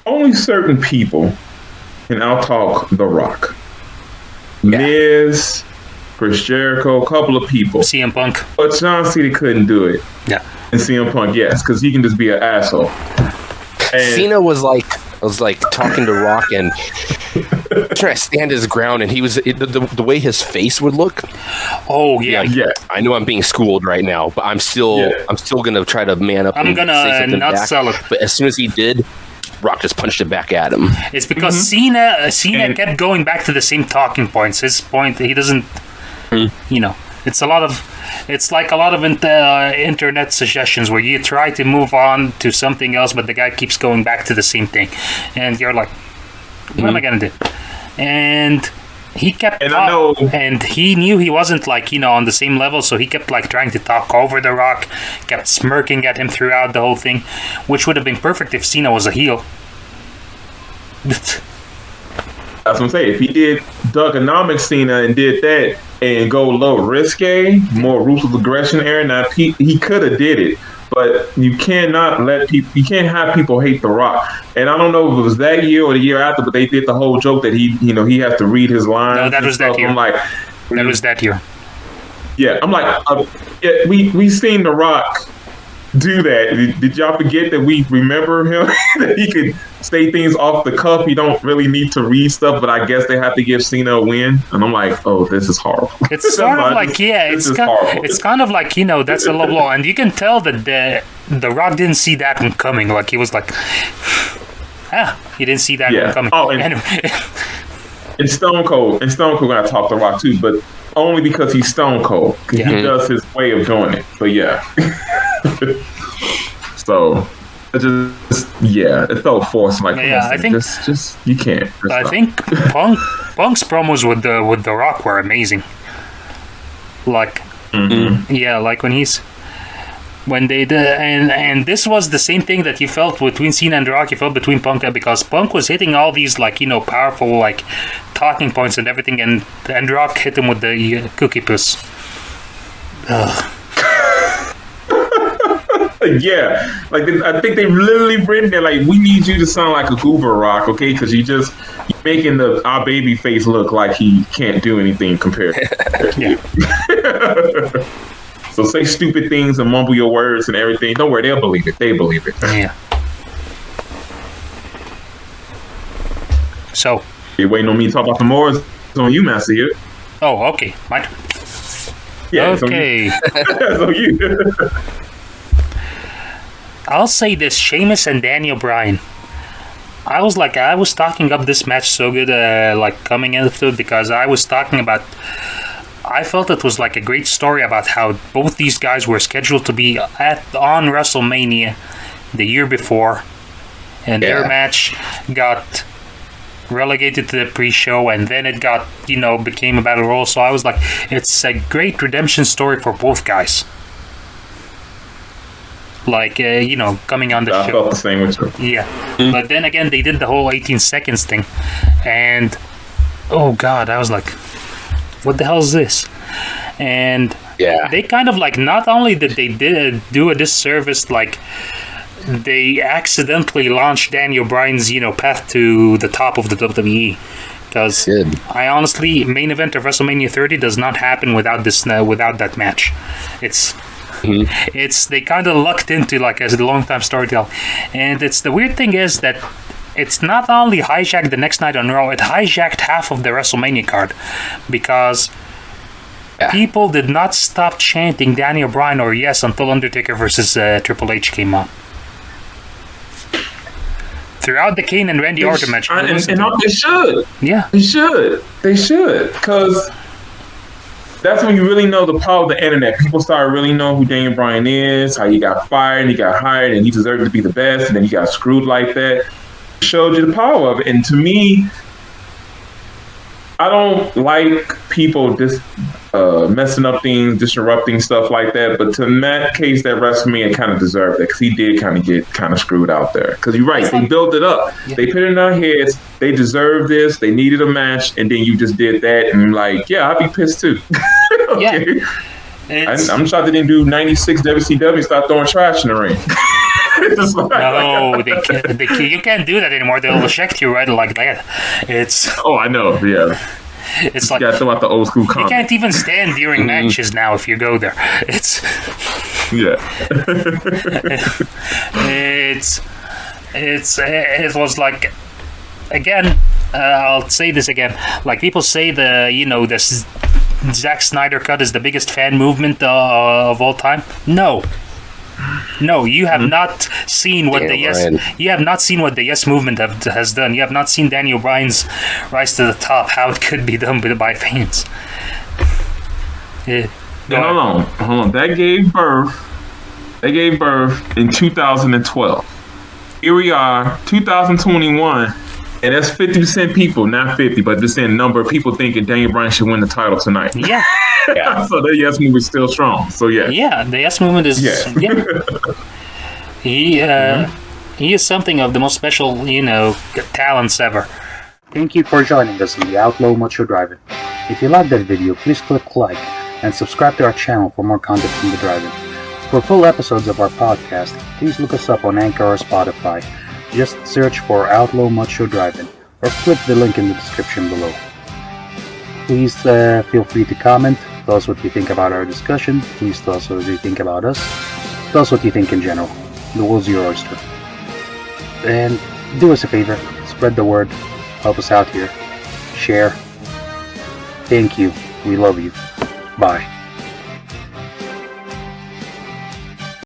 only certain people, and I'll talk The Rock, Miz, Chris Jericho, a couple of people. CM Punk. But John Cena couldn't do it. Yeah. And CM Punk, yes, because he can just be an asshole. And Cena was like talking to Rock and trying to stand his ground, and he was the way his face would look. Oh yeah. I know I'm being schooled right now, but I'm still gonna try to man up. I'm and gonna say something not back. sell it. But as soon as he did, Rock just punched it back at him. It's because Cena kept going back to the same talking points. His point, he doesn't. You know, it's like a lot of internet suggestions where you try to move on to something else, but the guy keeps going back to the same thing, and you're like, what am I gonna do? And he kept and he knew he wasn't on the same level, so he kept trying to talk over The Rock, kept smirking at him throughout the whole thing, which would have been perfect if Cena was a heel. That's what I'm saying. If he did Thuganomics Cena and did that and go low risque, more ruthless aggression era, now he could have did it. But you cannot you can't have people hate The Rock. And I don't know if it was that year or the year after, but they did the whole joke that he has to read his lines. No, that was that year. I'm like, that was that year. Yeah, I'm like, we seen The Rock do that. Did y'all forget that we remember him? That he could say things off the cuff. He don't really need to read stuff, but I guess they have to give Cena a win. And I'm like, oh, this is horrible. It's sort of like, it's kind of like, that's a low blow. And you can tell that the Rock didn't see that one coming. Like, he was like, he didn't see that one coming. Oh, and Stone Cold got to talk The Rock too, but only because he's Stone Cold. He does his way of doing it. But yeah. So it felt forced. Like, I think just you can't. I think Punk's promos with the Rock were amazing. Like, like when they did, and this was the same thing that you felt between Cena and The Rock. You felt between Punk, because Punk was hitting all these powerful talking points and everything, and Rock hit him with the cookie puss. Ugh. Yeah, I think they literally written there we need you to sound like a goober, Rock, okay? Because you're making our baby face look like he can't do anything compared. Yeah. So say stupid things and mumble your words and everything. Don't worry, they'll believe it. They believe it. Yeah. So you're waiting on me to talk about the more. It's on you, Master. Here. Oh, okay. My turn. Yeah. Okay. It's on you. I'll say this: Sheamus and Daniel Bryan. I was talking up this match so good, coming into it, because I was talking about. I felt it was a great story about how both these guys were scheduled to be on WrestleMania the year before, and their match got relegated to the pre-show, and then it got became a battle royal. So I was like, it's a great redemption story for both guys. Coming on the show. I felt the same with you. Yeah. But then again, they did the whole 18 seconds thing. And, oh God, I was like, what the hell is this? And they kind of not only did they do a disservice, they accidentally launched Daniel Bryan's, path to the top of the WWE. Because I honestly, main event of WrestleMania 30 does not happen without that match. It's they kind of lucked into as a long time storytelling, and the weird thing is that it's not only hijacked the next night on Raw, it hijacked half of the WrestleMania card, because people did not stop chanting Daniel Bryan or yes until Undertaker versus Triple H came on. Throughout the Kane and Randy Orton match, and they should. Yeah, they should, because. That's when you really know the power of the internet. People started really knowing who Daniel Bryan is, how he got fired and he got hired and he deserved to be the best, and then he got screwed like that. It showed you the power of it. And to me, I don't like people just messing up things, disrupting stuff like that. But in that case, that WrestleMania kind of deserved it, because he did kind of get kind of screwed out there. Because you're right, they built it up. Yeah. They put it in our heads. They deserved this. They needed a match, and then you just did that. And I'm like, yeah, I'd be pissed too. Okay. Yeah. I'm shocked they didn't do 96 WCW, start throwing trash in the ring. Just like- No, you can't do that anymore. They'll eject you right like that. It's Oh, I know. Yeah, it's you like gotta throw out the old school you comment. can't even stand during matches now if you go there. It's Yeah. it was like, again, I'll say this again, like people say this Zack Snyder cut is the biggest fan movement of all time. No, you have not seen what you have not seen what the Yes movement has done. You have not seen Daniel Bryan's rise to the top, how it could be done by fans. Hold on. That gave birth in 2012. Here we are, 2021, and that's 50% people, not 50, but just saying number of people thinking Daniel Bryan should win the title tonight. Yeah. So the Yes movement is still strong. So yeah. Yeah, the Yes movement is. Yeah. He is something of the most special, talents ever. Thank you for joining us in the Outlaw Macho Drive-In. If you liked that video, please click like and subscribe to our channel for more content from the drive-in. For full episodes of our podcast, please look us up on Anchor or Spotify. Just search for Outlaw Macho Drive-In or click the link in the description below. Please feel free to comment. Tell us what you think about our discussion. Please tell us what you think about us. Tell us what you think in general. The world's your oyster. And do us a favor, spread the word, help us out here, share. Thank you. We love you. Bye.